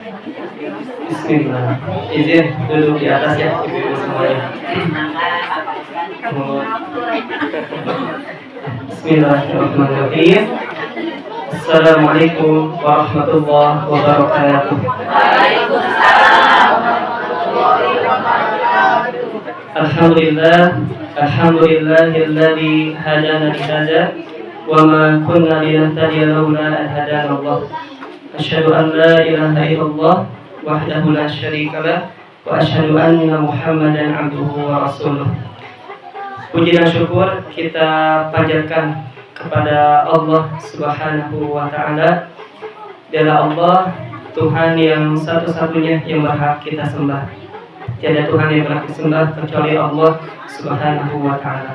Bismillah. Izin duduk di atas ya, ibu-ibu semuanya. Bismillahirrahmanirrahim. Assalamualaikum warahmatullahi wabarakatuh. Alhamdulillah, alhamdulillahilladzi hadana lihada wa ma kunna linahtadiya laula an hadana Allah. Asyhadu an la ilaha illallah wahdahu la syarika lah wa asyhadu anna Muhammadan abduhu wa rasuluh. Puji dan syukur kita panjatkan kepada Allah Subhanahu wa taala. Dialah Allah, Tuhan yang satu-satunya yang berhak kita sembah. Tiada Tuhan yang berhak disembah kecuali Allah Subhanahu wa taala.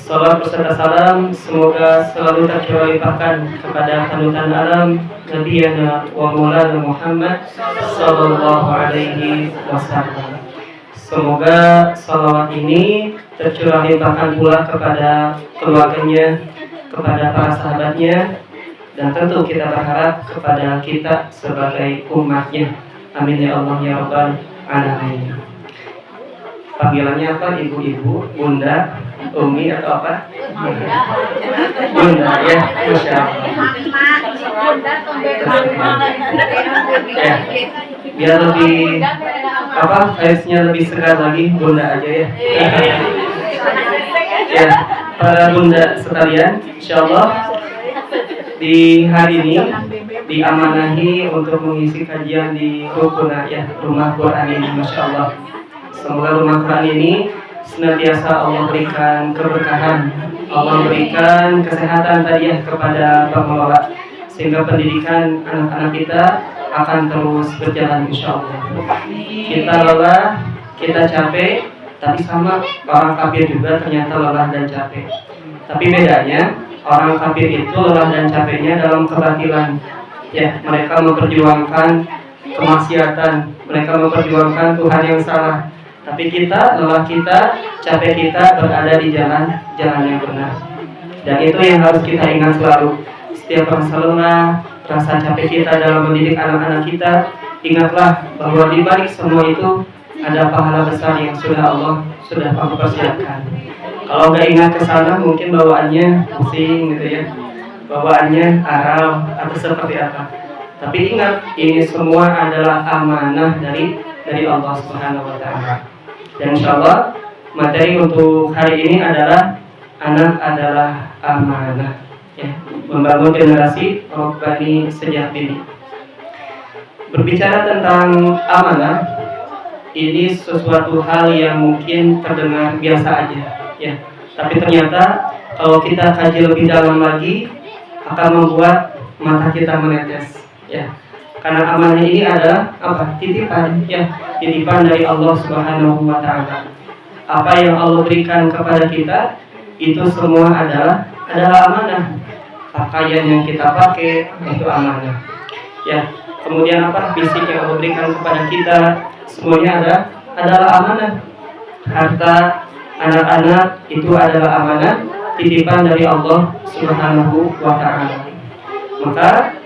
Salawat beserta salam semoga selalu tercurah limpahkan kepada panutan alam Nabi wa Maulana Muhammad sallallahu alaihi wasallam. Semoga salawat ini tercurah limpahkan pula kepada keluarganya, kepada para sahabatnya, dan tentu kita berharap kepada kita sebagai umatnya. Amin ya Allah ya Rabbal alamin. Panggilannya apa? Ibu-ibu, bunda, umi atau apa? Bunda ya, Masya Allah. Ya, biar lebih apa? Face-nya lebih segar lagi, bunda aja ya. Ya, para bunda sekalian, insya Allah di hari ini diamanahi untuk mengisi kajian di Rukuna ya, Rumah Quran ini, Masya Allah. Semoga rumah Quran ini senantiasa Allah berikan keberkahan, Allah berikan kesehatan tadi ya kepada pengelola, sehingga pendidikan anak-anak kita akan terus berjalan insya Allah. Kita lelah, kita capek, tapi sama orang kafir juga ternyata lelah dan capek. Tapi bedanya orang kafir itu lelah dan capeknya dalam kebatilan. Ya, mereka memperjuangkan kemaksiatan, mereka memperjuangkan Tuhan yang salah. Tapi kita, lelah kita, capek kita berada di jalan yang benar. Dan itu yang harus kita ingat selalu. Setiap rasa lelah, rasa capek kita dalam mendidik anak-anak kita, ingatlah bahwa di balik semua itu ada pahala besar yang sudah Allah persiapkan. Kalau nggak ingat ke sana, mungkin bawaannya pusing gitu ya, bawaannya aral atau seperti apa. Tapi ingat, ini semua adalah amanah dari Allah Subhanahu wa taala. Dan insyaallah materi untuk hari ini adalah anak adalah amanah ya, membangun generasi robbani sejak dini. Berbicara tentang amanah, ini sesuatu hal yang mungkin terdengar biasa aja ya. Tapi ternyata kalau kita kaji lebih dalam lagi akan membuat mata kita menetes ya. Karena amanah ini adalah apa? Titipan ya, titipan dari Allah Subhanahu wa taala. Apa yang Allah berikan kepada kita itu semua adalah amanah. Pakaian yang kita pakai itu amanah. Ya, kemudian apa? Fisik yang Allah berikan kepada kita semuanya adalah amanah. Harta anak-anak itu adalah amanah, titipan dari Allah Subhanahu wa taala. Maka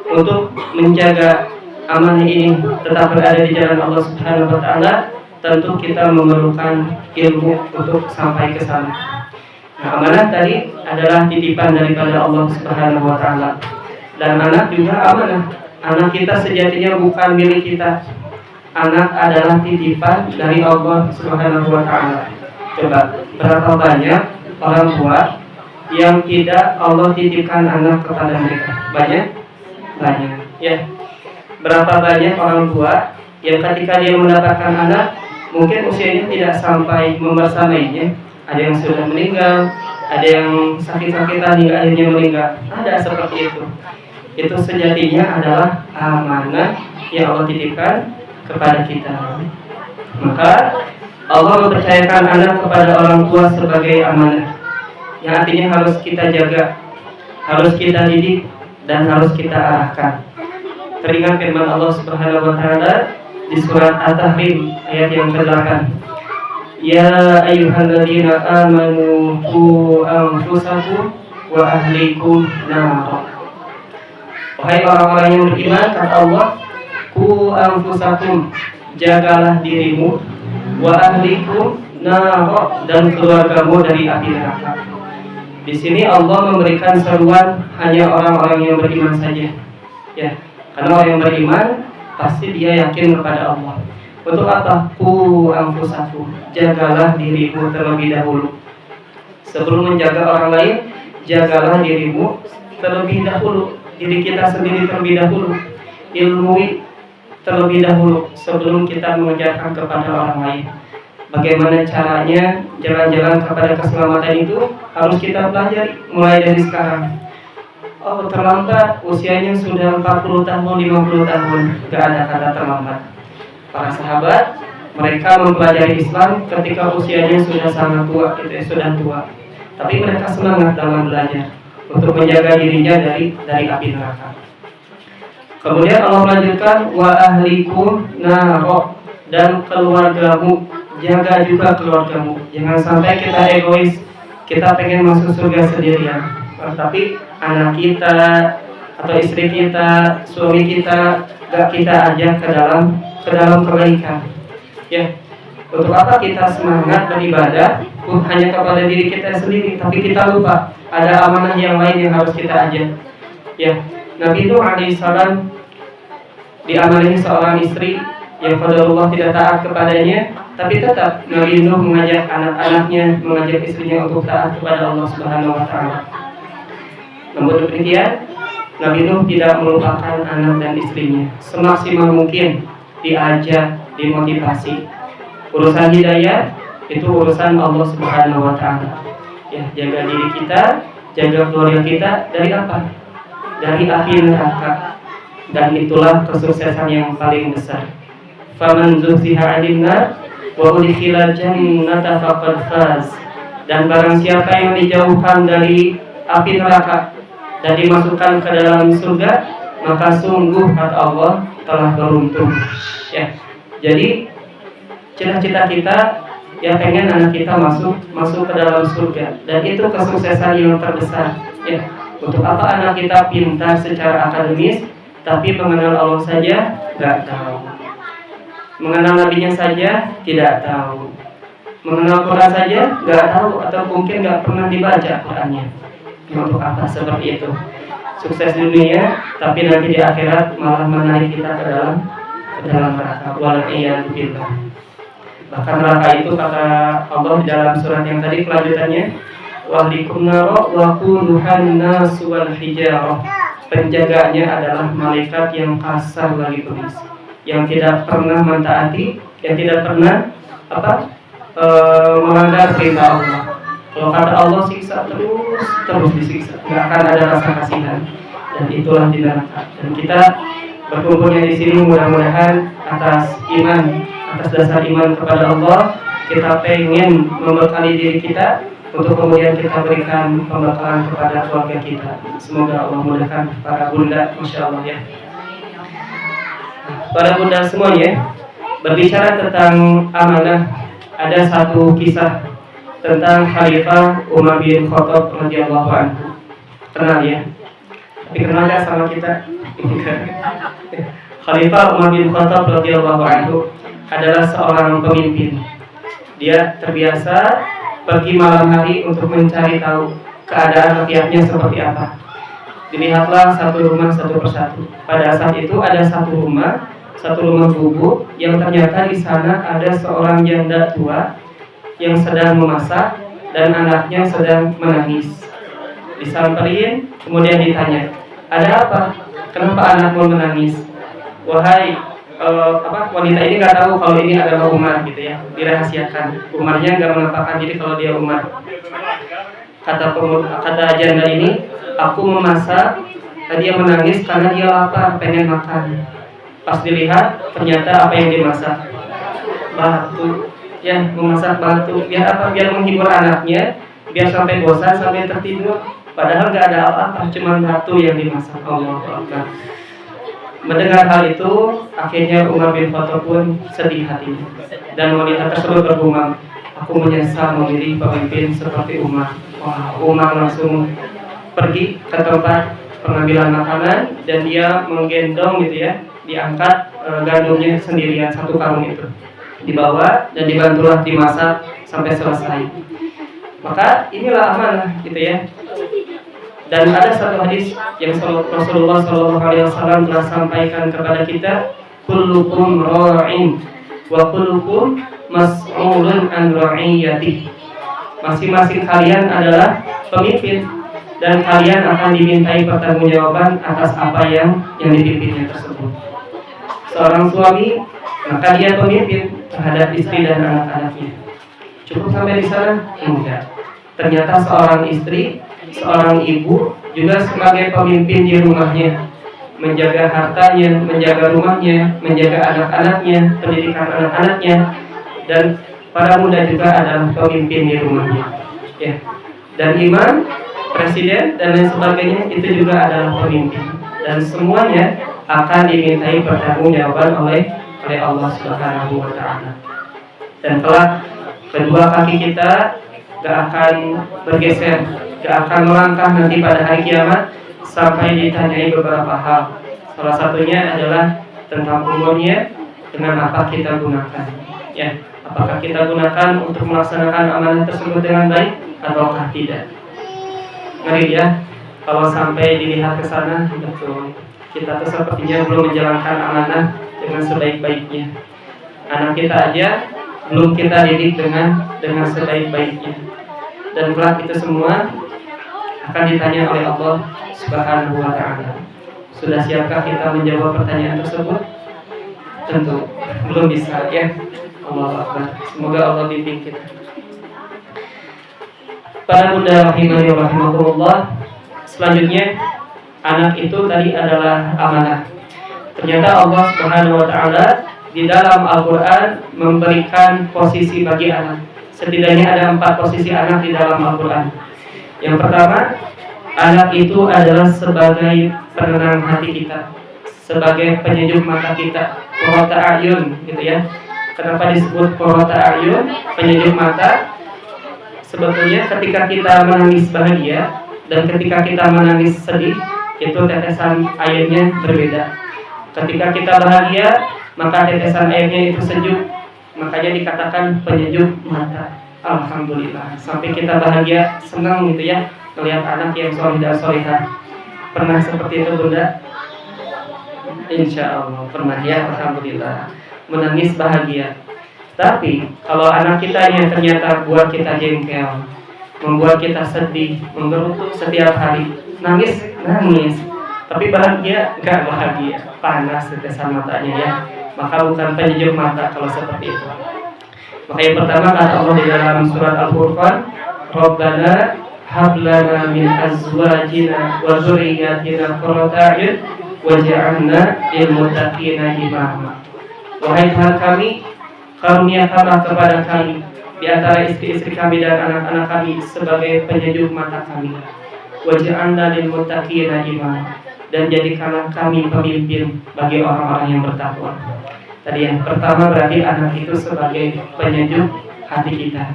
untuk menjaga amanah ini tetap berada di jalan Allah Subhanahu wa taala, tentu kita memerlukan ilmu untuk sampai ke sana. Nah, amanah tadi adalah titipan daripada Allah Subhanahu wa taala. Dan anak juga amanah. Anak kita sejatinya bukan milik kita. Anak adalah titipan dari Allah Subhanahu wa taala. Coba, berapa banyak orang tua yang tidak Allah titipkan anak kepada mereka? Banyak ya. Berapa banyak orang tua yang ketika dia mendapatkan anak mungkin usianya tidak sampai membersamainya, ada yang sudah meninggal, ada yang sakit-sakitan hingga akhirnya meninggal, ada seperti itu. Itu sejatinya adalah amanah yang Allah titipkan kepada kita. Maka Allah mempercayakan anak kepada orang tua sebagai amanah, yang artinya harus kita jaga, harus kita didik, dan harus kita arahkan. Teringat firman Allah Subhanahu wa taala di surat At-Tahrim ayat yang ke-8. Ya ayyuhalladzina amanu qu anfusakum wa ahlikum nar. Wahai orang-orang yang beriman, kata Allah, ku anfusakum, jagalah dirimu, wa ahlikum naro, dan keluargamu dari api neraka. Di sini Allah memberikan seruan hanya orang-orang yang beriman saja, ya. Karena orang yang beriman pasti dia yakin kepada Allah. Untuk apa? Ku anfusakum, jagalah dirimu terlebih dahulu. Sebelum menjaga orang lain, jagalah dirimu terlebih dahulu. Diri kita sendiri terlebih dahulu. Ilmui terlebih dahulu sebelum kita mengajarkan kepada orang lain. Bagaimana caranya jalan-jalan kepada keselamatan itu harus kita pelajari mulai dari sekarang. Oh, terlambat, usianya sudah 40 tahun, 50 tahun. Gak ada kata terlambat. Para sahabat, mereka mempelajari Islam ketika usianya sudah sangat tua, sudah tua. Tapi mereka semangat dalam belajar untuk menjaga dirinya dari api neraka. Kemudian Allah melanjutkan, wa ahlikum naro, dan keluargamu, jaga juga keluargamu. Jangan sampai kita egois, kita pengen masuk surga sendirian, tapi anak kita atau istri kita, suami kita gak kita ajak ke dalam kebaikan. Ya, untuk apa kita semangat beribadah hanya kepada diri kita sendiri, tapi kita lupa ada amanah yang lain yang harus kita ajak. Ya, Nabi Nuh alaihissalam diamanahi seorang istri yang qadarullah tidak taat kepadanya, tapi tetap Nabi Nuh mengajak anak-anaknya, mengajak istrinya untuk taat kepada Allah Subhanahu wa taala. Namun demikian, Nabi Nuh tidak melupakan anak dan istrinya. Semaksimal mungkin diajak, dimotivasi. Urusan hidayah itu urusan Allah Subhanahu wa taala. Ya, jaga diri kita, jaga keluarga kita dari apa? Dari api neraka. Dan itulah kesuksesan yang paling besar. Faman zuhziha 'anil nar wa udkhilal jannata faqad faz. Dan barang siapa yang dijauhkan dari api neraka dan dimasukkan ke dalam surga, maka sungguh kata Allah telah beruntung. Ya. Jadi cita-cita kita ya pengen anak kita masuk ke dalam surga, dan itu kesuksesan yang terbesar. Ya. Untuk apa anak kita pintar secara akademis tapi mengenal Allah saja tidak tahu, mengenal nabinya saja tidak tahu, mengenal Quran saja tidak tahu, atau mungkin tidak pernah dibaca Qurannya. Untuk apa seperti itu? Sukses di dunia tapi nanti di akhirat malah menarik kita ke dalam neraka. Waliyadzubillah. Bahkan neraka itu kata Allah di dalam surat yang tadi kelanjutannya, wahlikum naro wa quduhan nasu wal hijarah. Penjaganya adalah malaikat yang kasar lagi pedis, yang tidak pernah mentaati, yang tidak pernah melanggar perintah Allah. Kalau kata Allah siksa, terus disiksa, nggak akan ada rasa kasihan. Dan itulah di neraka. Dan kita berkumpulnya di sini mudah-mudahan atas dasar iman kepada Allah, kita pengen membekali diri kita untuk kemudian kita berikan pembekalan kepada keluarga kita. Semoga Allah mudahkan para bunda, masya Allah ya. Para bunda semuanya, berbicara tentang amanah, ada satu kisah tentang Khalifah Umar bin Khattab radhiyallahu anhu. Kenal ya? Tapi kenal nggak sama kita? Khalifah Umar bin Khattab radhiyallahu anhu adalah seorang pemimpin. Dia terbiasa pergi malam hari untuk mencari tahu keadaan rakyatnya seperti apa. Dilihatlah satu rumah satu persatu. Pada saat itu ada satu rumah gubuk yang ternyata di sana ada seorang janda tua yang sedang memasak dan anaknya sedang menangis. Disamperin, kemudian ditanya, ada apa? Kenapa anakmu menangis? Wahai wanita ini nggak tahu kalau ini adalah Umar gitu ya, dirahasiakan. Umarnya nggak menampakkan diri kalau dia Umar. Kata janda ini, aku memasak, dia menangis karena dia lapar, pengen makan. Pas dilihat, ternyata apa yang dimasak? Batu. Ya, memasak batu. Biar apa? Biar menghibur anaknya, biar sampai bosan, sampai tertidur. Padahal nggak ada apa-apa, cuma batu yang dimasak. Allahu Akbar. Mendengar hal itu, akhirnya Umar bin Khattab pun sedih hatinya. Dan wanita tersebut bergumam, aku menyesal memilih pemimpin seperti Umar. Wah, Umar langsung pergi ke tempat pengambilan makanan dan dia menggendong gitu ya diangkat gandumnya sendirian satu karung itu, dibawa dan dibantulah dimasak sampai selesai. Maka inilah amanah gitu ya. Dan ada satu hadis yang Rasulullah SAW telah sampaikan kepada kita, kullukum ra'in wa kullukum mas'ulun an ra'iyatih. Masing-masing kalian adalah pemimpin dan kalian akan dimintai pertanggungjawaban atas apa yang dipimpinnya tersebut. Seorang suami, maka dia pemimpin terhadap istri dan anak-anaknya. Cukup sampai di sana? Enggak. Ternyata seorang istri, seorang ibu juga sebagai pemimpin di rumahnya, menjaga hartanya, menjaga rumahnya, menjaga anak-anaknya, pendidikan anak-anaknya, dan para muda juga adalah pemimpin di rumahnya. Ya. Dan imam, presiden dan lain sebagainya itu juga adalah pemimpin. Dan semuanya akan dimintai pertanggungjawaban oleh Allah Subhanahu wa taala. Dan kelak kedua kaki kita gak akan bergeser, gak akan melangkah nanti pada hari kiamat sampai ditanyai beberapa hal. Salah satunya adalah tentang umurnya, dengan apa kita gunakan. Ya, apakah kita gunakan untuk melaksanakan amanah tersebut dengan baik ataukah tidak? Ngeri ya, kalau sampai dilihat ke sana, betul. Kita tuh sepertinya belum menjalankan amanah dengan sebaik-baiknya. Anak kita aja belum kita didik dengan sebaik-baiknya. Dan kelak itu semua akan ditanya oleh Allah Subhanahu wa taala. Sudah siapkah kita menjawab pertanyaan tersebut? Tentu belum bisa ya. Allahu Akbar. Semoga Allah bimbing kita. Para bunda rahimani wa rahimakumullah, selanjutnya anak itu tadi adalah amanah. Ternyata Allah Subhanahu wa taala di dalam Al-Qur'an memberikan posisi bagi anak. Setidaknya ada 4 posisi anak di dalam Al-Qur'an. Yang pertama, anak itu adalah sebagai penenang hati kita, sebagai penyejuk mata kita, qurrata a'yun gitu ya. Kenapa disebut qurrata a'yun, penyejuk mata? Sebetulnya ketika kita menangis bahagia dan ketika kita menangis sedih, itu tetesan airnya berbeda. Ketika kita bahagia, maka tetesan airnya itu sejuk, makanya dikatakan penyejuk mata. Alhamdulillah, sampai kita bahagia, senang gitu ya melihat anak yang soleh dan solehah. Pernah seperti itu bunda? Insya Allah pernah ya, alhamdulillah. Menangis bahagia. Tapi kalau anak kita yang ternyata buat kita jengkel, membuat kita sedih, menggerutu setiap hari, nangis, tapi bahagia, enggak bahagia, panas tetesan matanya ya, maka bukan penyejuk mata kalau seperti itu. Maka yang pertama kata Allah di dalam surat Al-Furqan, Rabbana hab lana min azwajina wa dzurriyyatina qurrata a'yun waj'alna lil muttaqina imama. Wahai Tuhan kami, karuniakanlah kepada kami di antara istri-istri kami dan anak-anak kami sebagai penyejuk mata kami. Waj'alna lil muttaqina imama, dan jadikanlah kami pemimpin bagi orang-orang yang bertakwa. Tadi yang pertama berarti anak itu sebagai penyejuk hati kita.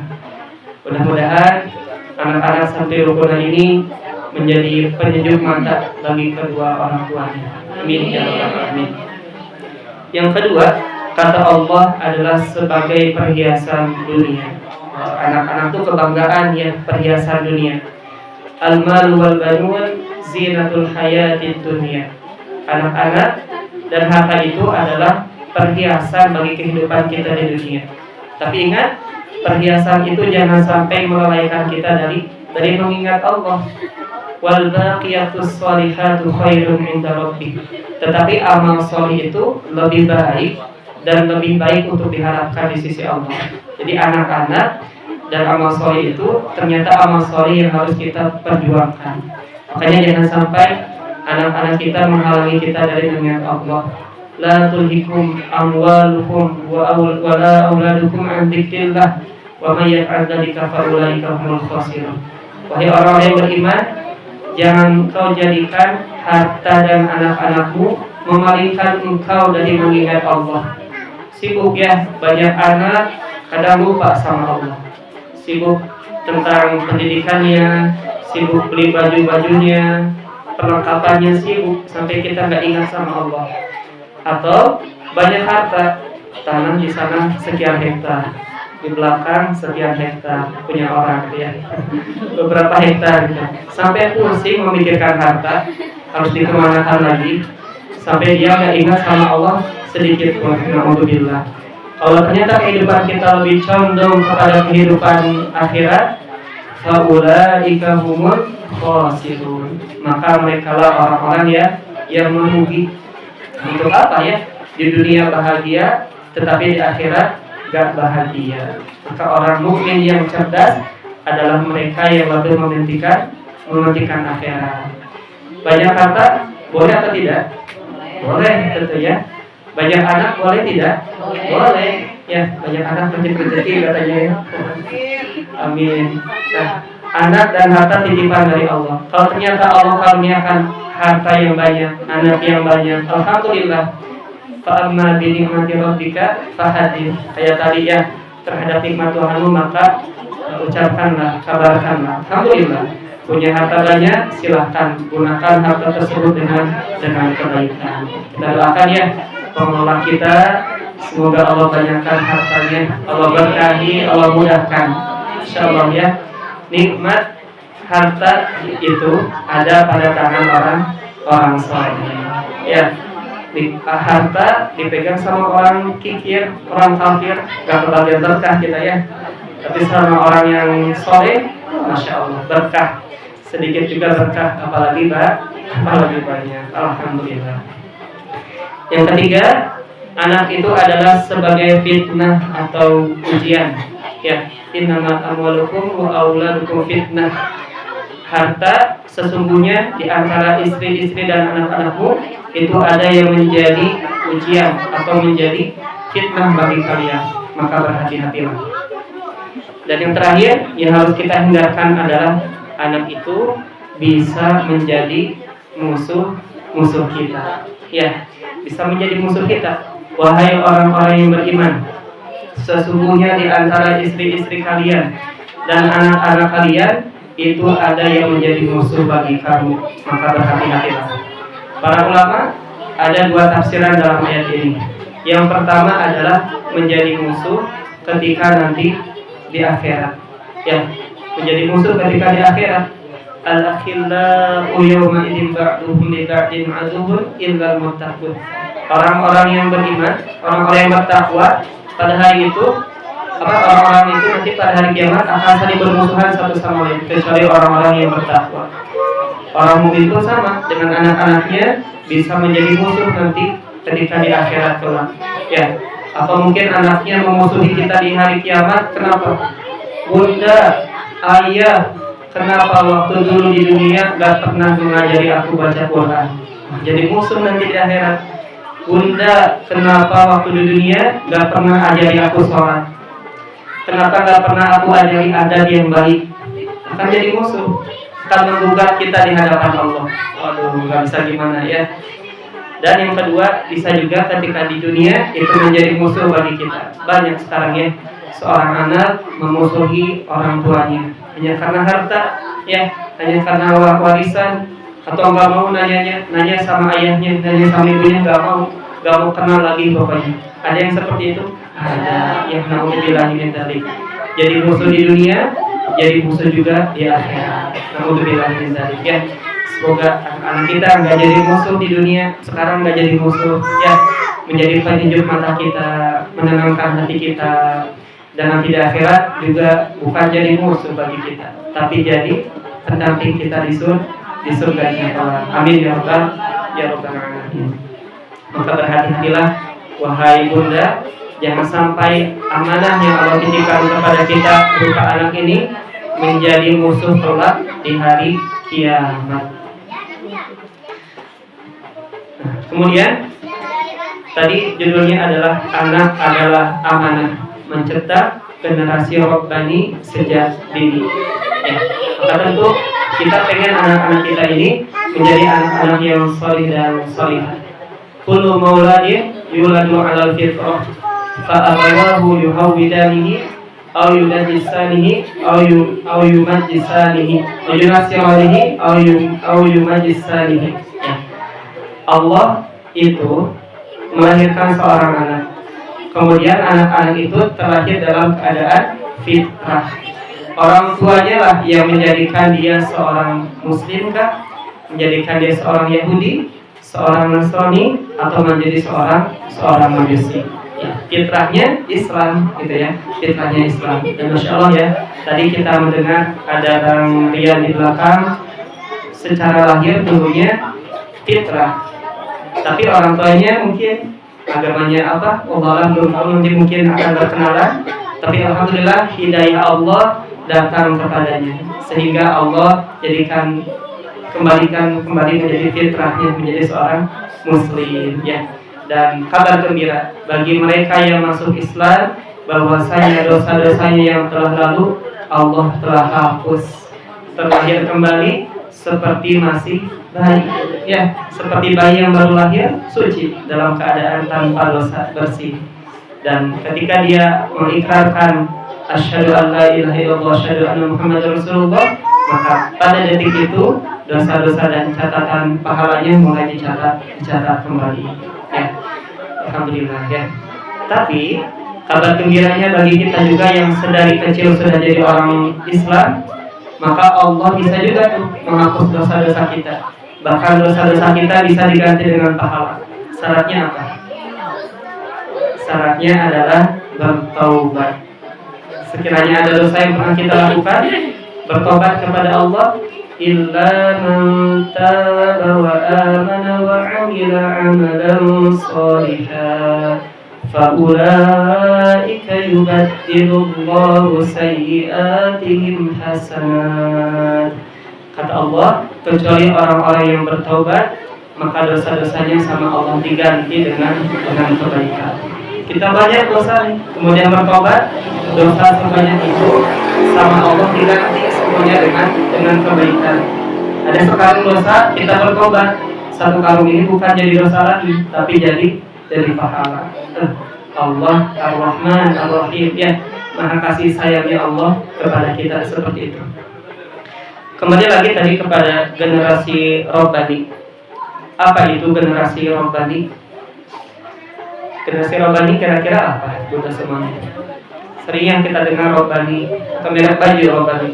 Mudah-mudahan anak-anak santri rukunan ini menjadi penyejuk mata bagi kedua orang tuanya. Amin ya rabbal alamin. Yang kedua, kata Allah adalah sebagai perhiasan dunia. Anak-anak itu kebanggaan ya, perhiasan dunia. Al-mal wal banun zinatul hayatid dunya. Anak-anak dan harta itu adalah perhiasan bagi kehidupan kita di dunia. Tapi ingat, perhiasan itu jangan sampai melalaikan kita dari mengingat Allah. Wal baqiyatus sholihatu khairun 'inda rabbik. Tetapi amal sholih itu lebih baik dan lebih baik untuk diharapkan di sisi Allah. Jadi anak-anak dan amal sholih itu ternyata amal sholih yang harus kita perjuangkan. Makanya jangan sampai anak-anak kita menghalangi kita dari mengingat Allah. La tulhikum amwalukum wa la auladukum an dzikrillah wa may yaf'al dzalika fa ulaika humul khasirun. Wahai orang yang beriman, jangan kau jadikan harta dan anak-anakmu memalingkan engkau dari mengingat Allah. Sibuk ya, banyak anak kadang lupa sama Allah. Sibuk tentang pendidikannya, sibuk beli baju-bajunya, perlengkapannya, sibuk sampai kita nggak ingat sama Allah. Atau banyak harta, tanah di sana sekian hektar, di belakang sekian hektar punya orang gitu ya, beberapa hektar gitu. Sampai pusing memikirkan harta, harus dikemanakan lagi, sampai dia nggak ingat sama Allah sedikit pun. Alhamdulillah. Kalau ternyata kehidupan kita lebih condong kepada kehidupan akhirat, faulaika humul khasirun, maka mereka lah orang-orang yang merugi. Untuk apa ya? Di dunia bahagia, tetapi di akhirat gak bahagia. Maka orang mukmin yang cerdas adalah mereka yang lebih mementingkan akhirat. Banyak harta boleh atau tidak? Boleh tentu ya. Banyak anak boleh tidak? Boleh. Ya, banyak anak mencari rezeki katanya ya. Amin. Nah, anak dan harta titipan dari Allah. Kalau ternyata Allah karuniakan harta yang banyak, anak yang banyak, alhamdulillah. Fa'amma bi ni'mati rabbika fahadith. Kayak tadi ya, terhadap nikmat Tuhanmu maka ucapkanlah, kabarkanlah. Alhamdulillah. Punya harta banyak, silahkan gunakan harta tersebut dengan kebaikan. Kita doakan ya pengelola kita, semoga Allah banyakkan hartanya, Allah berkahi, Allah mudahkan. Insyaallah ya. Nikmat harta itu ada pada tangan orang saleh. Ya. Harta dipegang sama orang kikir, orang kafir, gak kebagian berkah kita ya. Tapi sama orang yang soleh, masya Allah berkah. Sedikit juga berkah, apalagi banyak. Alhamdulillah. Yang ketiga, anak itu adalah sebagai fitnah atau ujian. Ya, innamal amwalukum wa auladukum fitnah. Harta sesungguhnya di antara istri-istri dan anak-anakmu itu ada yang menjadi ujian atau menjadi fitnah bagi kalian. Maka berhati-hatilah. Dan yang terakhir yang harus kita hindarkan adalah anak itu bisa menjadi musuh kita. Ya, bisa menjadi musuh kita. Wahai orang-orang yang beriman, sesungguhnya di antara istri-istri kalian dan anak-anak kalian itu ada yang menjadi musuh bagi kamu, maka berhati-hatilah. Para ulama ada dua tafsiran dalam ayat ini. Yang pertama adalah menjadi musuh ketika nanti di akhirat. Ya, menjadi musuh ketika di akhirat. Al-akhillau yawma idzin ba'duhum li ba'din aduwwun illal muttaqun. Orang-orang yang beriman, orang-orang yang bertakwa pada hari itu, orang-orang itu nanti pada hari kiamat akan saling bermusuhan satu sama lain kecuali orang-orang yang bertakwa. Orang mukmin pun sama dengan anak-anaknya bisa menjadi musuh nanti ketika di akhirat kelak. Ya, atau mungkin anaknya memusuhi kita di hari kiamat. Kenapa? Bunda, ayah, kenapa waktu dulu di dunia gak pernah mengajari aku baca Quran? Jadi musuh nanti di akhirat. Bunda, kenapa waktu di dunia gak pernah ajari aku sholat? Kenapa gak pernah aku ajari adab yang baik? Akan jadi musuh, akan menggugat kita di hadapan Allah. Waduh, gak bisa gimana ya. Dan yang kedua, bisa juga ketika di dunia itu menjadi musuh bagi kita. Banyak sekarang ya, seorang anak memusuhi orang tuanya hanya karena harta, ya, hanya karena warisan, atau nggak mau nanya sama ayahnya, nanya sama ibunya, nggak mau kenal lagi pokoknya. Ada yang seperti itu? Ada. Yang naudzubillah min dzalik. Jadi musuh di dunia, jadi musuh juga di akhirat. Naudzubillah min dzalik ya. Semoga anak kita nggak jadi musuh di dunia, sekarang nggak jadi musuh ya, menjadi penyejuk mata kita, menenangkan hati kita, dan nanti di akhirat juga bukan jadi musuh bagi kita, tapi jadi pendamping kita di surga Allah. Amin ya rabbal alamin. Maka berhati-hatilah wahai bunda, jangan sampai amanah yang Allah titipkan kepada kita berupa anak ini menjadi musuh kelak di hari kiamat. Kemudian tadi judulnya adalah anak adalah amanah, mencetak generasi robbani sejak dini. Ya, maka tentu kita pengen anak-anak kita ini menjadi anak-anak yang salih dan salihah. Kullu mauladin yuladu 'alal fitrah fa abawahu yuhawwidanihi aw yunajjisanihi aw yumajjisanihi aw yunasiranihi aw yumajjisanihi. Ya. Allah itu melahirkan seorang anak. Kemudian anak-anak itu terlahir dalam keadaan fitrah. Orang tuanya lah yang menjadikan dia seorang muslim kah, menjadikan dia seorang Yahudi, seorang Nasrani, atau menjadi seorang Majusi. Ya, fitrahnya Islam, gitu ya, fitrahnya Islam. Dan masya Allah ya, tadi kita mendengar ada Bang Rian di belakang, secara lahir dulunya fitrah, tapi orang tuanya mungkin agamanya apa, Allah belum tahu, nanti mungkin akan berkenalan. Tapi alhamdulillah hidayah Allah datang kepadanya, sehingga Allah kembalikan kembali menjadi fitrahnya, menjadi seorang muslim ya. Dan kabar gembira bagi mereka yang masuk Islam, bahwasanya dosa-dosanya yang telah lalu Allah telah hapus, terlahir kembali seperti masih bayi ya, seperti bayi yang baru lahir, suci dalam keadaan tanpa dosa, bersih. Dan ketika dia mengikrarkan asyhadu an la ilaha illallah asyhadu anna muhammadar rasulullah, maka pada detik itu dosa-dosa dan catatan pahalanya mulai dicatat kembali ya. Alhamdulillah ya. Tapi kabar gembiranya bagi kita juga yang sedari kecil sudah jadi orang Islam, maka Allah bisa juga tuh menghapus dosa-dosa kita. Bahkan dosa-dosa kita bisa diganti dengan pahala. Syaratnya apa? Syaratnya adalah bertaubat. Sekiranya ada dosa yang pernah kita lakukan, bertobat kepada Allah. Illa man taba wa amana wa amila amalan shalihan faulaika yubaddilullahu sayyi'atihim hasanat. Kata Allah, kecuali orang-orang yang bertaubat, maka dosa-dosanya sama Allah diganti dengan kebaikan. Kita banyak dosa nih, kemudian bertobat, dosa sebanyak itu sama Allah diganti semuanya dengan kebaikan. Ada sekarang dosa, kita bertobat, satu karung ini bukan jadi dosa lagi, tapi jadi pahala. Allah Ar-Rahman Ar-Rahim ya, maha kasih sayangnya Allah kepada kita seperti itu. Kembali lagi tadi kepada generasi Rabbani. Apa itu generasi Rabbani? Generasi Rabbani kira-kira apa? Sudah semuanya. Sering yang kita dengar Rabbani, atau merek baju Rabbani.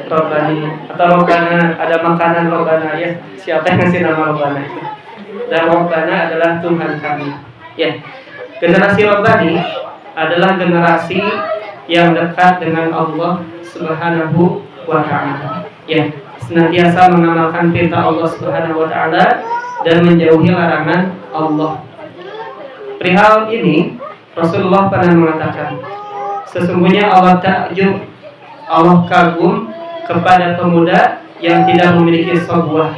Rabbani atau Rabbana, ada makanan Rabbana ya. Siapa yang ngasih nama Rabbana? Dan Rabbana adalah Tuhan kami. Ya. Generasi Rabbani adalah generasi yang dekat dengan Allah Subhanahu wa ta'ala. Ya, senantiasa mengamalkan perintah Allah Subhanahu wa ta'ala dan menjauhi larangan Allah. Perihal ini Rasulullah pernah mengatakan, sesungguhnya Allah takjub, Allah kagum kepada pemuda yang tidak memiliki sobwah.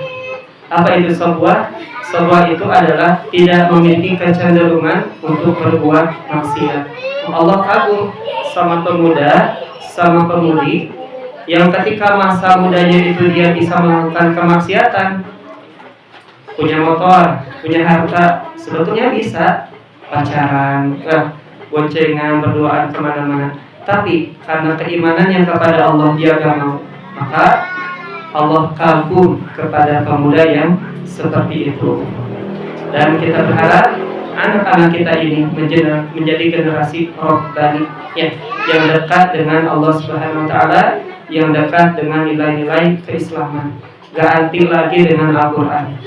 Apa itu sobwah? Sobwah itu adalah tidak memiliki kecenderungan untuk berbuat maksiat. Allah kagum sama pemuda, sama pemudi yang ketika masa mudanya itu dia bisa melakukan kemaksiatan, punya motor, punya harta, sebetulnya bisa pacaran, boncengan, berduaan kemana-mana. Tapi karena keimanannya kepada Allah dia gak mau, maka Allah kagum kepada pemuda yang seperti itu. Dan kita berharap anak-anak kita ini menjadi generasi Rabbani ya, yang dekat dengan Allah Subhanahu wa ta'ala, yang dekat dengan nilai-nilai keislaman, gak anti lagi dengan Al-Quran.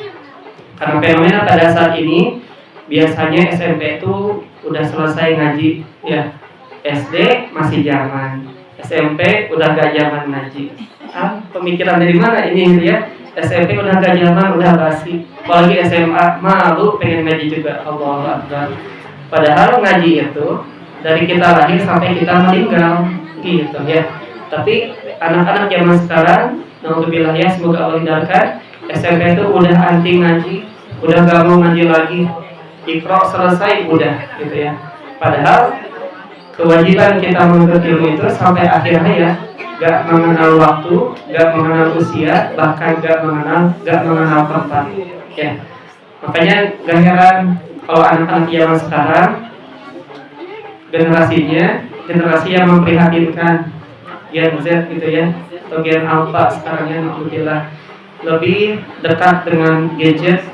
Karena fenomena pada saat ini biasanya SMP itu udah selesai ngaji ya, SD masih zaman, SMP udah gak zaman ngaji. Pemikiran dari mana ini ya? SMP udah gak zaman, udah basi. Apalagi SMA malu pengen ngaji juga. Allahu Akbar. Padahal ngaji itu dari kita lahir sampai kita meninggal gitu ya. Tapi anak-anak zaman sekarang, naudzubillah ya, semoga Allah hindarkan, SMP itu udah anti ngaji, udah gak mau ngaji lagi. Iqra selesai udah gitu ya. Padahal kewajiban kita menuntut ilmu itu sampai akhirnya ya, gak mengenal waktu, gak mengenal usia, bahkan gak mengenal tempat ya. Makanya gak heran kalau anak-anak zaman sekarang generasi yang memprihatinkan, Gen Z gitu ya, atau Gen Alpha sekarang yang alhamdulillah lebih dekat dengan gadget,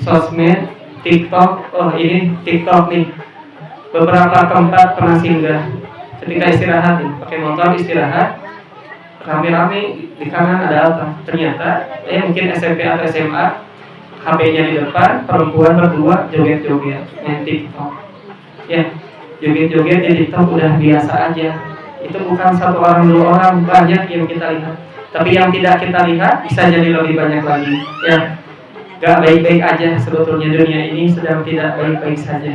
sosmed, TikTok, oh ini TikTok nih. Beberapa tempat pernah singgah. Ketika istirahat, pakai motor istirahat, rame-rame di kanan ada apa? Ternyata, mungkin SMP atau SMA, HP-nya di depan, perempuan berdua joget-joget main TikTok. Ya, joget-joget di TikTok udah biasa aja. Itu bukan satu orang, dua orang, banyak yang kita lihat. Tapi yang tidak kita lihat bisa jadi lebih banyak lagi. Ya, gak baik-baik aja sebetulnya dunia ini sedang tidak baik-baik saja.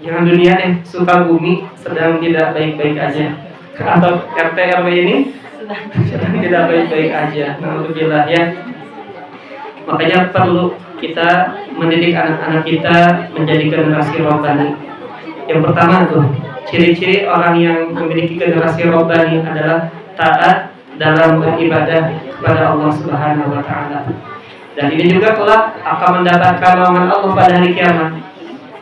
Jangan dunia suka bumi sedang tidak baik-baik aja. Atau RT RW ini sedang tidak baik-baik aja. Alhamdulillah ya. Makanya perlu kita mendidik anak-anak kita menjadi generasi robbani. Yang pertama tuh, ciri-ciri orang yang memiliki generasi robbani adalah taat dalam beribadah kepada Allah Subhanahu wa taala. Dan ini juga kelak akan mendapatkan naungan Allah pada hari kiamat.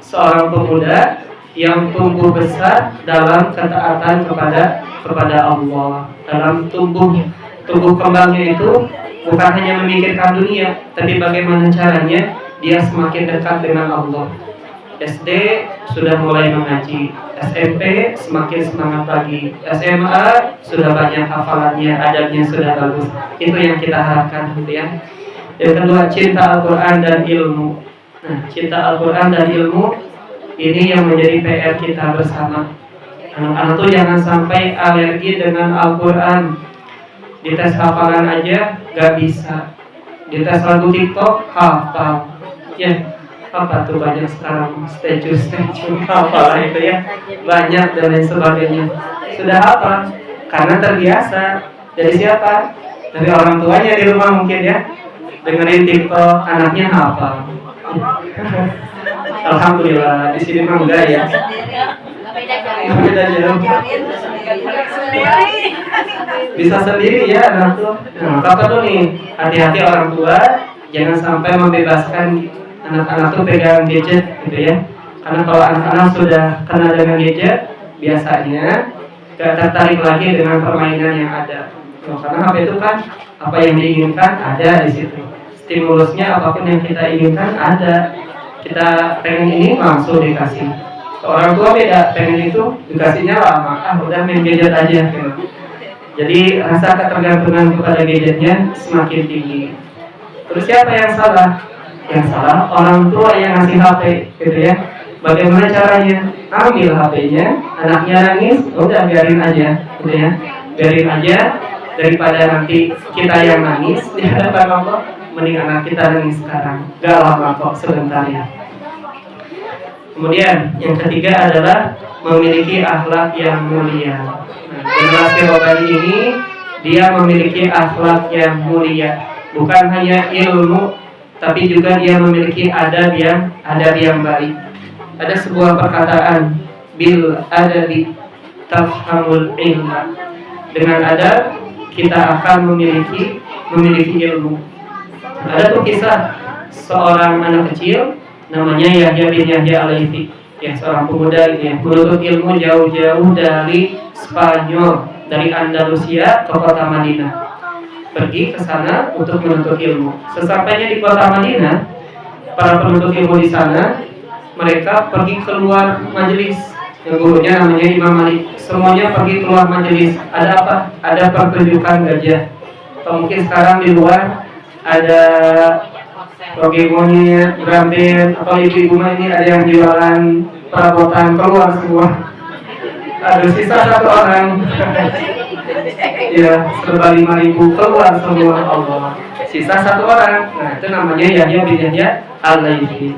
Seorang pemuda yang tumbuh besar dalam ketaatan kepada Allah, dalam tumbuh kembangnya itu bukan hanya memikirkan dunia, tapi bagaimana caranya dia semakin dekat dengan Allah. SD sudah mulai mengaji, SMP semakin semangat lagi, SMA sudah banyak hafalannya, adabnya sudah bagus. Itu yang kita harapkan, gitu ya. Yang kedua, cinta Al-Quran dan ilmu. Nah, cinta Al-Quran dan ilmu ini yang menjadi PR kita bersama. Anak-anak tuh jangan sampai alergi dengan Al-Quran. Di tes hafalan aja gak bisa. Di tes lagu TikTok hafal. Ya, apa tuh banyak sekarang statue hafalan itu ya, banyak dan lain sebagainya. Sudah apa? Karena terbiasa. Dari siapa? Dari orang tuanya di rumah mungkin ya. Dengerin TikTok, anaknya hafal. Alhamdulillah, di sini mah enggak ya. Beda jauh. Bisa sendiri ya anak tuh. Nah, maka tuh nih, hati-hati orang tua, jangan sampai membebaskan anak-anak tuh pegang gadget gitu ya. Karena kalau anak-anak sudah kenal dengan gadget, biasanya gak tertarik lagi dengan permainan yang ada. Karena HP itu kan apa yang diinginkan ada di situ. Stimulusnya apapun yang kita inginkan ada. Kita pengen ini langsung dikasih. Orang tua beda, pengen itu dikasihnya lama. Udah main gadget aja gitu. Jadi rasa ketergantungan kepada gadgetnya semakin tinggi. Terus siapa yang salah? Yang salah orang tua yang ngasih HP gitu ya. Bagaimana caranya? Ambil HP-nya, anaknya nangis, udah biarin aja gitu ya. Biarin aja daripada nanti kita yang nangis di hadapan Allah. Mending anak kita nangis sekarang, gak lama kok, sebentar ya. Kemudian yang ketiga adalah memiliki akhlak yang mulia. Generasi robbani ini dia memiliki akhlak yang mulia, bukan hanya ilmu, tapi juga dia memiliki adab yang baik. Ada sebuah perkataan, bil adabi tafhamul ilma. Dengan adab kita akan memiliki ilmu. Ada tuh kisah seorang anak kecil namanya Yahya bin Yahya Al-Laythi, ya seorang pemuda yang menuntut ilmu jauh-jauh dari Spanyol, dari Andalusia ke kota Madinah. Pergi ke sana untuk menuntut ilmu. Sesampainya di kota Madinah, para penuntut ilmu di sana, mereka pergi keluar majelis. Yang gurunya namanya Imam Malik. Semuanya pergi keluar majelis. Ada apa? Ada pertunjukan gajah. Atau mungkin sekarang di luar ada progemonya, drum band, atau ibu-ibu ini ada yang jualan perabotan, keluar semua. Ada sisa satu orang. Ya, serba 5.000 keluar semua. Allah. Sisa satu orang. Nah, itu namanya Yahya bin Yahya Al-Laythi.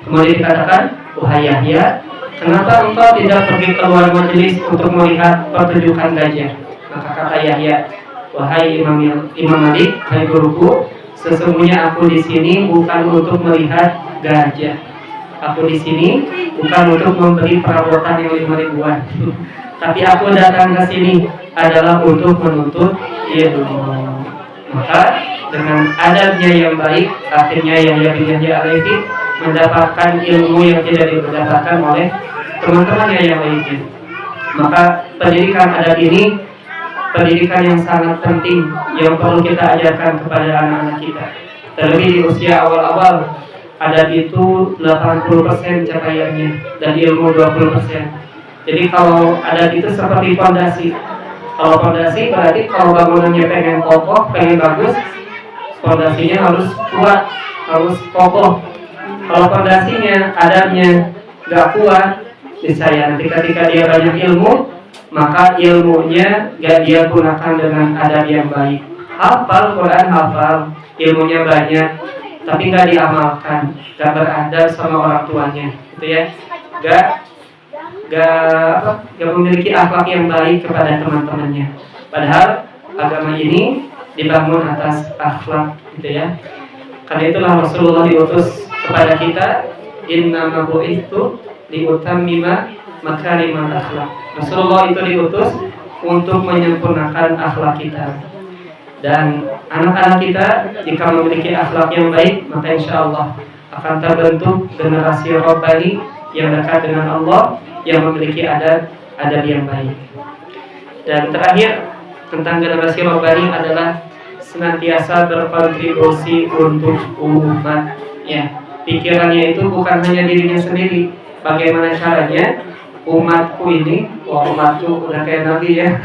Kemudian dikatakan, wahai Yahya, kenapa engkau tidak pergi keluar majelis untuk melihat pertunjukan gajah? Maka kata Yahya, wahai Imam Malik, hai guruku, sesungguhnya aku di sini bukan untuk melihat gajah. Aku di sini bukan untuk membeli perabotan yang 5.000-an. Tapi aku datang ke sini adalah untuk menuntut ilmu. Maka dengan adabnya yang baik, akhirnya Yahya bin Yahya Al-Laythi mendapatkan ilmu yang tidak didapatkan oleh teman-temannya yang lainnya. Maka pendidikan adab ini pendidikan yang sangat penting yang perlu kita ajarkan kepada anak-anak kita. Terlebih di usia awal-awal, adab itu 80% capaiannya dan ilmu 20%. Jadi kalau adab itu seperti fondasi. Kalau fondasi berarti kalau bangunannya pengen kokoh, pengen bagus, fondasinya harus kuat, harus kokoh. Kalau fondasinya, adabnya gak kuat, misalnya nanti ketika dia banyak ilmu, maka ilmunya gak dia gunakan dengan adab yang baik. Hafal Quran, hafal, ilmunya banyak, tapi gak diamalkan, gak beradab sama orang tuanya, gitu ya. Gak memiliki akhlak yang baik kepada teman-temannya. Padahal agama ini dibangun atas akhlak, gitu ya. Karena itulah Rasulullah diutus kepada kita, innama bu'itsu liutammima makarimal akhlak. Rasulullah itu diutus untuk menyempurnakan akhlak kita. Dan anak-anak kita jika memiliki akhlak yang baik, maka insya Allah akan terbentuk generasi Rabbani yang dekat dengan Allah, yang memiliki adab yang baik. Dan terakhir tentang generasi Rabbani adalah senantiasa berkontribusi untuk umat. Ya, pikirannya itu bukan hanya dirinya sendiri. Bagaimana caranya umatku ini, umatku udah kayak Nabi ya.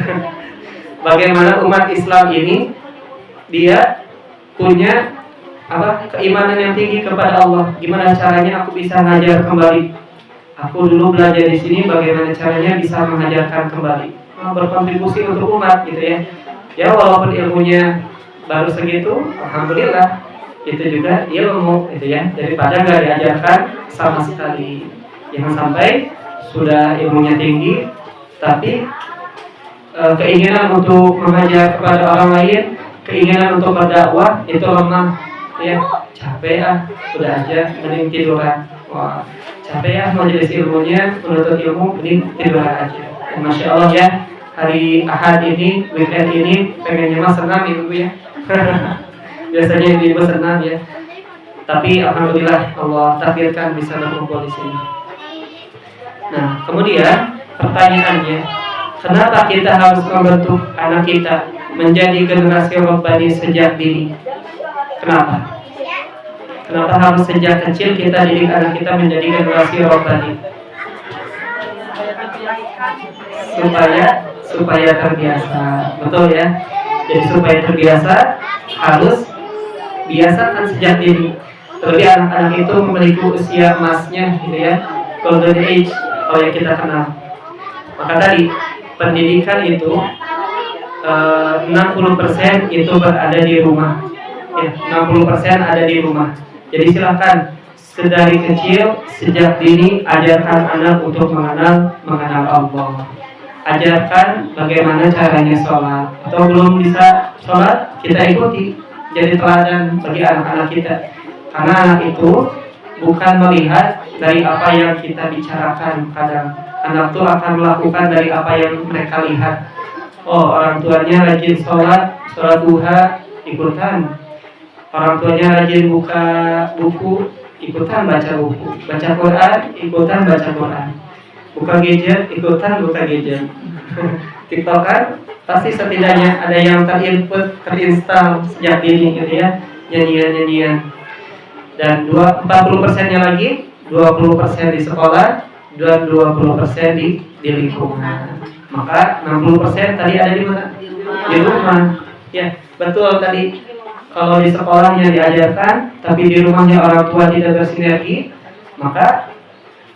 Bagaimana umat Islam ini dia punya keimanan yang tinggi kepada Allah. Gimana caranya aku bisa ngajar kembali? Aku dulu belajar di sini, bagaimana caranya bisa mengajarkan kembali, berkontribusi untuk umat, gitu ya. Ya walaupun ilmunya baru segitu, alhamdulillah, itu juga ilmu, gitu ya. Daripada nggak diajarkan sama sekali. Jangan sampai sudah ilmunya tinggi, tapi keinginan untuk mengajar kepada orang lain, keinginan untuk berdakwah itu lemah, ya. Capek udah aja, mending tiduran. Wah, capek ya majelis ilmunya, menuntut ilmu, mending tiduran aja. Dan Masya Allah ya, hari Ahad ini, weekend ini, pengennya mah senam ibu ya. Biasanya ibu senam ya. Tapi alhamdulillah Allah takdirkan bisa berkumpul di sini. Nah, kemudian pertanyaannya, kenapa kita harus membentuk anak kita menjadi generasi Rabbani sejak dini? Kenapa? Kenapa harus sejak kecil kita didik anak kita menjadi generasi Rabbani? Supaya terbiasa, betul ya. Jadi supaya terbiasa harus biasakan sejak dini. Terlebih anak-anak itu memiliki usia emasnya, gitu ya, golden age kalau yang kita kenal. Maka tadi pendidikan itu 60% itu berada di rumah, ya, 60% ada di rumah. Jadi silakan sedari kecil, sejak dini ajarkan anak untuk mengenal Allah. Ajarkan bagaimana caranya sholat. Atau belum bisa sholat, kita ikuti, jadi teladan bagi anak-anak kita. Karena anak itu bukan melihat dari apa yang kita bicarakan. Kadang anak itu akan melakukan dari apa yang mereka lihat. Oh, orang tuanya rajin sholat duha, ikutan. Orang tuanya rajin buka buku, ikutan baca buku. Baca Quran, ikutan baca Quran. Buka gadget, ikutan buka gadget. TikTok kan pasti setidaknya ada yang terinstall sejak dini, gitu ya, nyanyian. Dan 40%-nya lagi, 20% di sekolah dan 20% di lingkungan. Maka 60% tadi ada di mana? Di rumah. Ya, betul tadi. Kalau di sekolahnya diajarkan, tapi di rumahnya orang tua tidak bersinergi, maka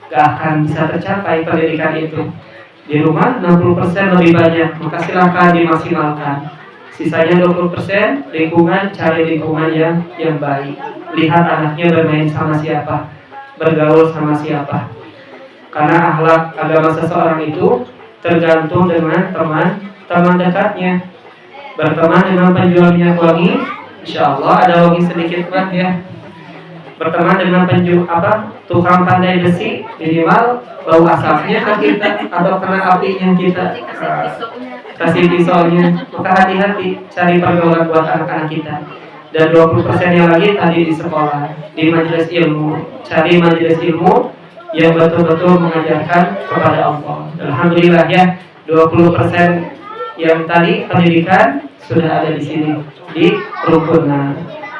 gak akan bisa tercapai pendidikan itu. Di rumah 60% lebih banyak, maka silakan dimaksimalkan. Sisanya 20% lingkungan, cari lingkungan yang baik. Lihat anaknya bermain sama siapa, bergaul sama siapa. Karena akhlak agama seseorang itu tergantung dengan teman dekatnya. Berteman dengan penjual minyak wangi, insya Allah ada wangi sedikit kan ya. Berteman dengan tukang pandai besi, minimal bau asapnya ke kita atau kena apinya kita. Kasih pisaunya. Maka hati-hati cari pergaulan buat anak-anak kita. Dan 20% yang lagi tadi di sekolah, di majelis ilmu. Cari majelis ilmu yang betul-betul mengajarkan kepada Allah. Alhamdulillah ya, 20% yang tadi pendidikan sudah ada di sini di rukun.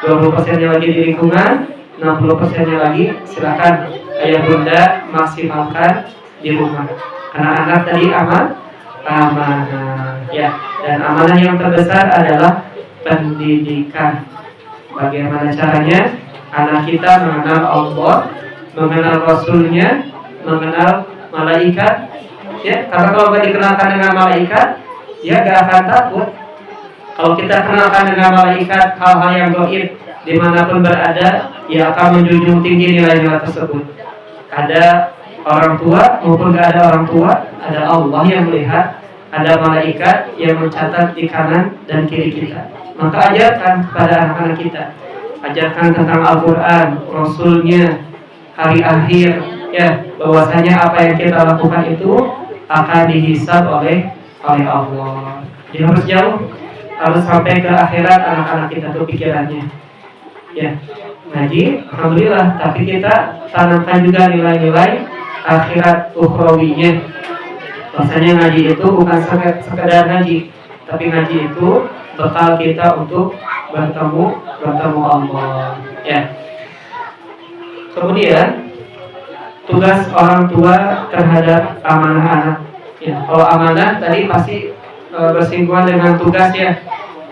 20% yang lagi di lingkungan, 60%-nya lagi silakan ayah bunda maksimalkan di rumah. Anak-anak tadi amanah ya, dan amanah yang terbesar adalah pendidikan. Bagaimana caranya anak kita mengenal Allah, mengenal Rasulnya, mengenal malaikat ya, karena kalau nggak dikenalkan dengan malaikat dia gak akan takut. Kalau kita kenalkan dengan malaikat hal-hal yang gaib dimanapun berada, ia akan menjunjung tinggi nilai-nilai tersebut. Ada orang tua maupun gak ada orang tua, ada Allah yang melihat, ada malaikat yang mencatat di kanan dan kiri kita. Maka ajarkan kepada anak-anak kita, ajarkan tentang Al-Quran, Rasulnya, hari akhir ya, bahwasanya apa yang kita lakukan itu akan dihisab oleh Allah. Jadi harus jauh, harus sampai ke akhirat anak-anak kita tuh pikirannya ya. Ngaji, alhamdulillah, tapi kita tanamkan juga nilai-nilai akhirat ukhrawinya. Bahasanya ngaji itu bukan sekedar ngaji, tapi ngaji itu bekal kita untuk bertemu Allah ya. Kemudian tugas orang tua terhadap amanah anak ya. Kalau amanah tadi pasti bersinggungan dengan tugas ya.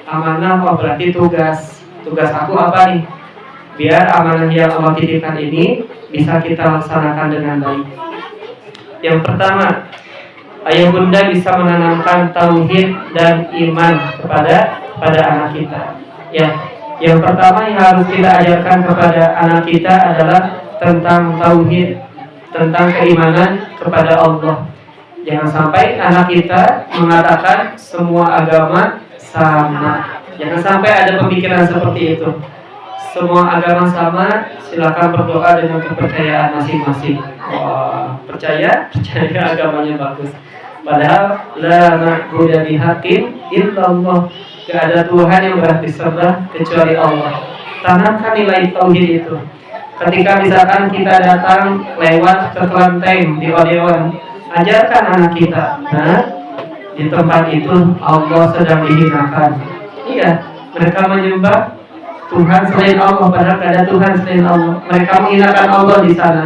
Amanah berarti tugas aku apa nih, biar amanah yang Allah titipkan ini bisa kita laksanakan dengan baik. Yang pertama, ayah bunda bisa menanamkan tauhid dan iman kepada anak kita ya. Yang pertama yang harus kita ajarkan kepada anak kita adalah tentang tauhid, tentang keimanan kepada Allah. Jangan sampai anak kita mengatakan semua agama sama. Jangan sampai ada pemikiran seperti itu. Semua agama sama, silakan berdoa dengan kepercayaan masing-masing. Percaya agamanya bagus. Padahal la na'budu bihaqqin illallah. Tidak ada Tuhan yang berhak disembah kecuali Allah. Tanamkan nilai tauhid itu. Ketika misalkan kita datang lewat ke kelenteng di Odeon, ajarkan anak kita, nah di tempat itu Allah sedang dihinakan. Iya, mereka menyembah Tuhan selain Allah, padahal tidak ada Tuhan selain Allah. Mereka menghinakan Allah di sana.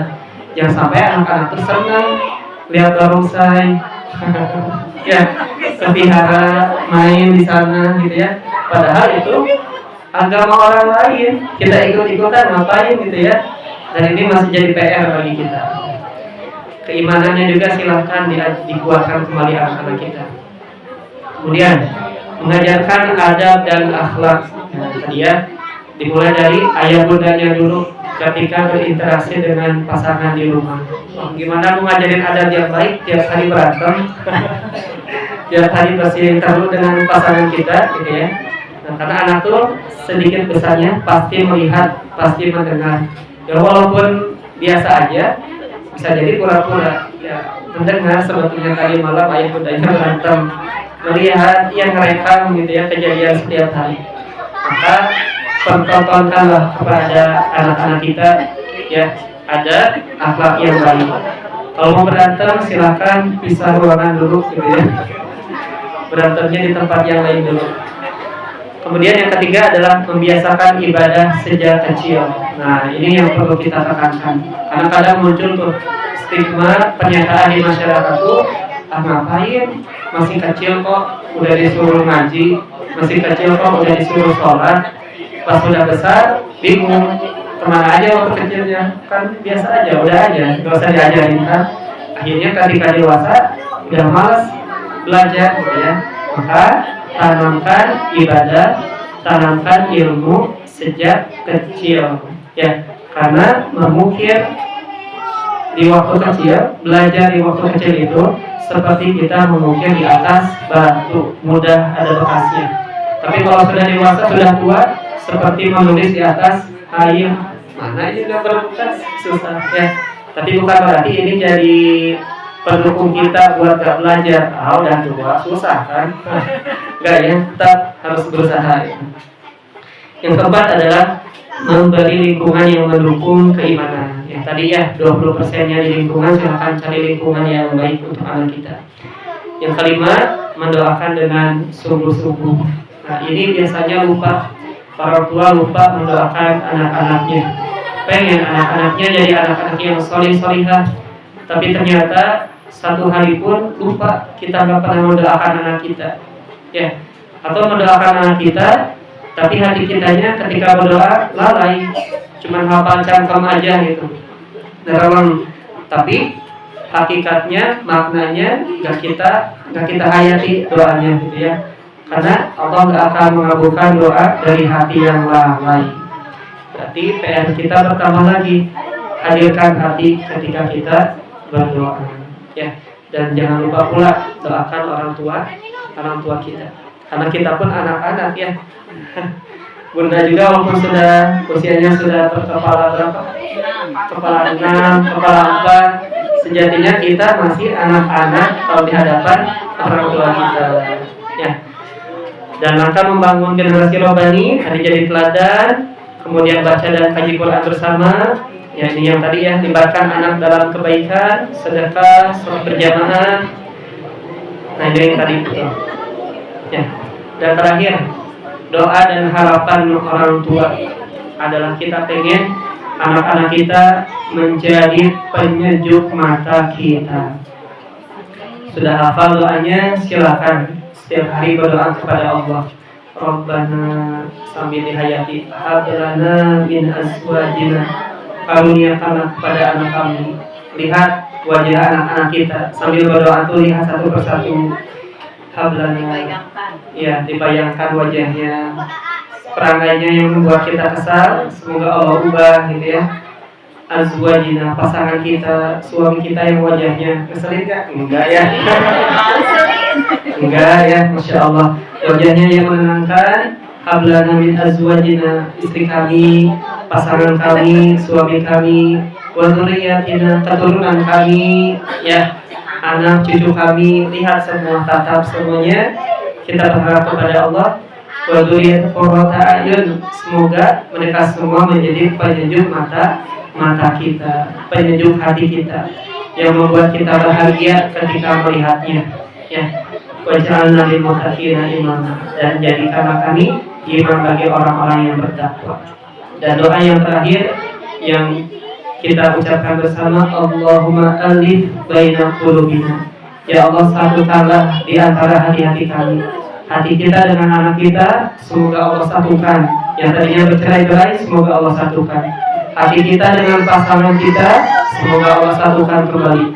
Jangan sampai anak-anak tersenang lihat barongsai, ya, kepihara main di sana, gitu ya. Padahal itu agama orang lain, kita ikut-ikutan ngapain gitu ya. Dan ini masih jadi PR bagi kita. Keimanannya juga silahkan dikuatkan kembali anak-anak kita. Kemudian mengajarkan adab dan akhlak. Nah, tadi ya, dimulai dari ayah bundanya dulu ketika berinteraksi dengan pasangan di rumah. Gimana mau ngajarin adab yang baik tiap hari berantem, tiap hari bersihin terus dengan pasangan kita, gitu ya. Nah, karena anak tuh sedikit besarnya pasti melihat, pasti mendengar. Ya walaupun biasa aja, bisa jadi pura-pura ya mendengar sebetulnya tadi malam ayah bundanya berantem, melihat yang ngerekam gitu ya kejadian setiap hari. Maka pertontonkanlah kepada anak-anak kita ya ada akhlak yang baik. Kalau mau berantem silahkan pisah ruangan dulu gitu ya, berantemnya di tempat yang lain dulu. Kemudian yang ketiga adalah membiasakan ibadah sejak kecil. Nah, ini yang perlu kita tekankan. Karena kadang muncul tuh stigma pernyataan di masyarakat tuh, ngapain masih kecil kok udah disuruh ngaji, masih kecil kok udah disuruh sholat, pas udah besar bingung kemana aja waktu kecilnya, kan biasa aja, udah aja, gak usah diajarin kan. Akhirnya ketika dewasa udah malas belajar gitu ya. Maka tanamkan ibadah, tanamkan ilmu sejak kecil ya, karena memukir di waktu kecil, belajar di waktu kecil itu seperti kita mengukir di atas batu, mudah ada bekasnya. Tapi kalau sudah dewasa, sudah tua, seperti menulis di atas air, mana ini nggak berbekas, susah ya. Tapi bukan berarti ini jadi pendukung kita buat gak belajar. Udah tua, susah kan? Enggak ya, tetap harus berusaha ya. Yang keempat adalah memberi lingkungan yang mendukung keimanan. Yang tadi ya 20%-nya di lingkungan, silahkan cari lingkungan yang baik untuk anak kita. Yang kelima, mendoakan dengan sungguh-sungguh. Nah, ini biasanya lupa, para tua lupa mendoakan anak-anaknya. pengen anak-anaknya jadi anak-anak yang solih-solihah, tapi ternyata satu hari pun lupa kita nggak pernah mendoakan anak kita, ya, atau mendoakan anak kita, tapi hati kitanya ketika berdoa lalai, cuman hafal cangkem aja gitu, tapi hakikatnya maknanya nggak kita hayati doanya gitu ya, karena Allah nggak akan mengabulkan doa dari hati yang lalai. Berarti PR kita bertambah lagi, hadirkan hati ketika kita berdoa, ya. Dan jangan lupa pula doakan orang tua kita, karena kita pun anak-anak ya. Bunda juga walaupun sudah usianya sudah berkepala berapa? Kepala 6, kepala 4, sejatinya kita masih anak-anak kalau di hadapan orang tua kita, ya. Dan langkah membangun generasi rohani, hari jadi teladan, kemudian baca dan kaji Quran bersama. Ya, ini yang tadi ya, libatkan anak dalam kebaikan, sedekah, sholat berjamaah. Nah, ini yang tadi betul. Ya. Dan terakhir, doa dan harapan orang tua adalah kita pengen anak-anak kita menjadi penyejuk mata kita. Sudah hafal doanya? Silakan setiap hari berdoa kepada Allah. Rabbana sambil dihayati, hablana min azwajina, karuniakanlah kepada anak kami. Lihat wajah anak-anak kita sambil berdoa tuh, lihat satu persatu. Hablana, ya, dibayangkan wajahnya, perangainya yang membuat kita kesal, semoga Allah ubah gitu ya. Azwajina, pasangan kita, suami kita yang wajahnya ngeselin gak? Enggak ya. Enggak ya, Masya Allah. Wajahnya yang menenangkan. Hablana min azwajina, istri kami, pasangan kami, suami kami, wa dzurriyyatina, keturunan kami, ya, anak cucu kami. Lihat semua, tatap semuanya. Kita berharap kepada Allah, wa dzurriyyatan qurrata a'yun, semoga mereka semua menjadi penyejuk mata kita, penyejuk hati kita, yang membuat kita bahagia ketika melihatnya, ya. Waj'alna lil muttaqina imama, dan jadikanlah kami imam bagi orang-orang yang bertakwa. Dan doa yang terakhir yang kita ucapkan bersama, Allahumma alif baina qulubina, ya Allah satukanlah di antara hati-hati kami, hati kita dengan anak kita, semoga Allah satukan. Yang tadinya bercerai-berai, semoga Allah satukan. Hati kita dengan pasangan kita, semoga Allah satukan kembali.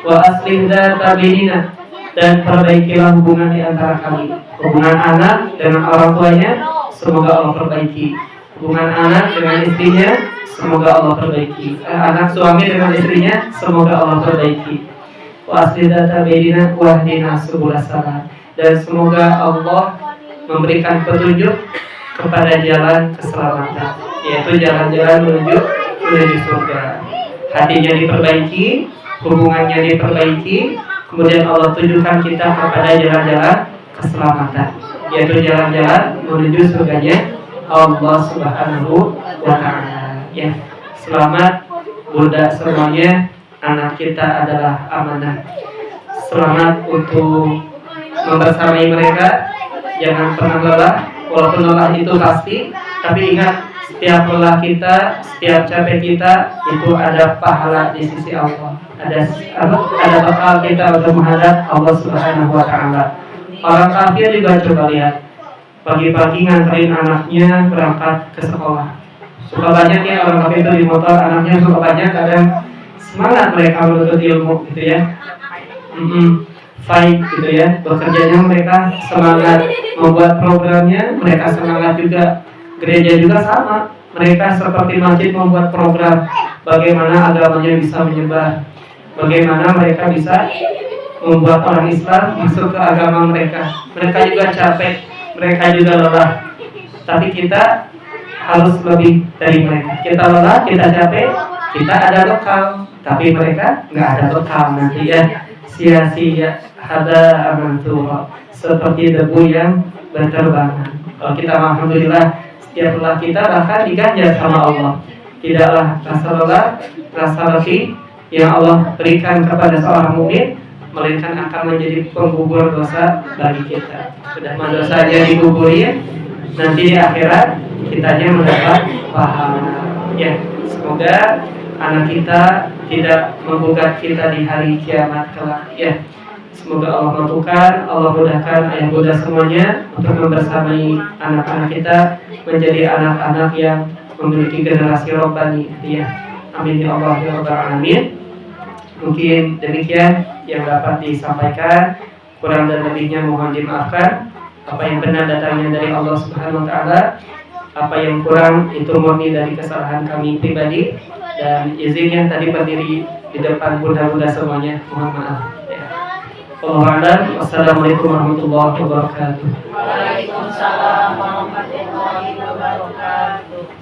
Wa aslih dzata bainina, dan perbaikilah hubungan di antara kami. Hubungan anak dengan orang tuanya, semoga Allah perbaiki. Hubungan anak dengan istrinya, semoga Allah perbaiki. Anak suami dengan istrinya, semoga Allah perbaiki. Wa aslih dzata bainina wahdina subulas salam, dan semoga Allah memberikan petunjuk kepada jalan keselamatan, yaitu jalan-jalan menuju surga. Hatinya diperbaiki, hubungannya diperbaiki, kemudian Allah tunjukkan kita kepada jalan-jalan keselamatan, yaitu jalan-jalan menuju surganya Allah Subhanahu wa Ta'ala. Ya, selamat Bunda semuanya, anak kita adalah amanah. Selamat untuk membersamai mereka, jangan pernah lelah. Walaupun lelah itu pasti, tapi ingat, setiap lelah kita, setiap capek kita, itu ada pahala di sisi Allah. Ada bakal kita untuk menghadap Allah Subhanahu wa Ta'ala. Orang kafir juga coba lihat, pagi-pagi nganterin anaknya berangkat ke sekolah. Suka banyak ya orang kafir itu di motor, anaknya suka banyak, kadang semangat mereka menuntut ilmu gitu ya. Fight gitu ya, bekerjanya mereka semangat, membuat programnya mereka semangat juga. Gereja juga sama, mereka seperti masjid membuat program bagaimana agamanya bisa menyebar, bagaimana mereka bisa membuat orang Islam masuk ke agama mereka. Mereka juga capek, mereka juga lelah, tapi kita harus lebih dari mereka. Kita lelah, kita capek, kita ada bekal, tapi mereka nggak ada bekal, nanti ya sia-sia, ada amantura, seperti debu yang berterbangan. Kalau kita alhamdulillah, setiap lelah kita bahkan diganjar sama Allah. Tidaklah rasa lelah, rasa letih yang Allah berikan kepada seorang mukmin, melainkan akan menjadi penggugur dosa bagi kita. Sudah dosanya diguguri, nanti di akhirat kitanya mendapat pahala. Ya, semoga anak kita tidak menggugat kita di hari kiamat kelak. Ya, semoga Allah mampukan, Allah mudahkan ayah bunda semuanya untuk membersamai anak-anak kita menjadi anak-anak yang memiliki generasi robbani. Ya, amin ya Allah ya Rabbal alamin. Mungkin demikian yang dapat disampaikan, kurang dan lebihnya mohon dimaafkan. Apa yang benar datangnya dari Allah Subhanahu wa taala, apa yang kurang itu murni dari kesalahan kami pribadi, dan izinnya tadi berdiri di depan bunda-bunda semuanya, mohon maaf ya. Wassalamualaikum warahmatullahi wabarakatuh. Waalaikumsalam warahmatullahi wabarakatuh.